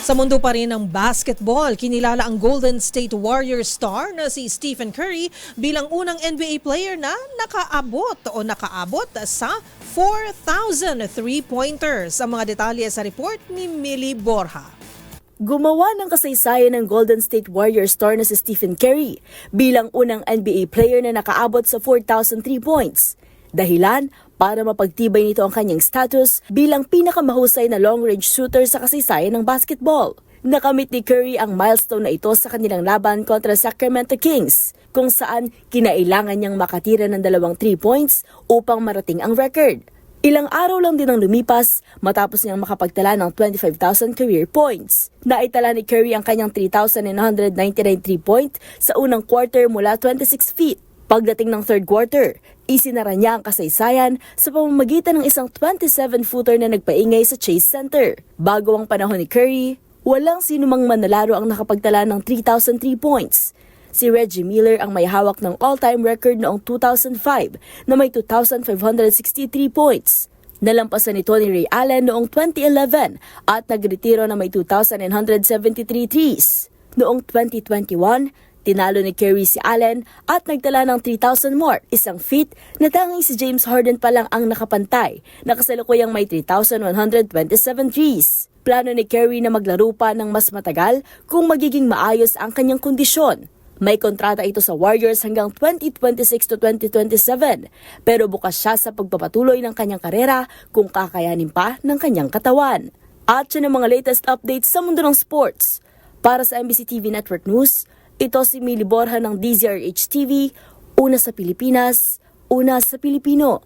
Sa mundo pa rin ng basketball, kinilala ang Golden State Warriors star na si Stephen Curry bilang unang NBA player na nakaabot sa 4,000 three-pointers. Ang mga detalye sa report ni Millie Borja. Gumawa ng kasaysayan ng Golden State Warriors star na si Stephen Curry bilang unang NBA player na nakaabot sa 4,000 3 points. Dahilan para mapagtibay nito ang kanyang status bilang pinakamahusay na long-range shooter sa kasaysayan ng basketball. Nakamit ni Curry ang milestone na ito sa kanilang laban kontra Sacramento Kings, kung saan kinailangan niyang makatira ng 2 3 points upang marating ang record. Ilang araw lang din ang lumipas matapos niyang makapagtala ng 25,000 career points. Naitala ni Curry ang kanyang 3,999 3-point sa unang quarter mula 26 feet. Pagdating ng third quarter, isinara niya ang kasaysayan sa pamamagitan ng isang 27-footer na nagpaingay sa Chase Center. Bago ang panahon ni Curry, walang sinumang manlalaro ang nakapagtala ng 3,000 3 points. Si Reggie Miller ang may hawak ng all-time record noong 2005 na may 2,563 points. Nalampasan nito ni Ray Allen noong 2011 at nagretiro na may 2,973 threes. Noong 2021, tinalo ni Curry si Allen at nagtala ng 3,000 more, isang feat na tanging si James Harden pa lang ang nakapantay, na kasalukuyang may 3,127 threes. Plano ni Curry na maglaro pa ng mas matagal kung magiging maayos ang kanyang kondisyon. May kontrata ito sa Warriors hanggang 2026 to 2027, pero bukas siya sa pagpapatuloy ng kanyang karera kung kakayanin pa ng kanyang katawan. At siya ng mga latest updates sa mundo ng sports. Para sa MBC TV Network News, ito si Millie Borja ng DZRH TV, una sa Pilipinas, una sa Pilipino.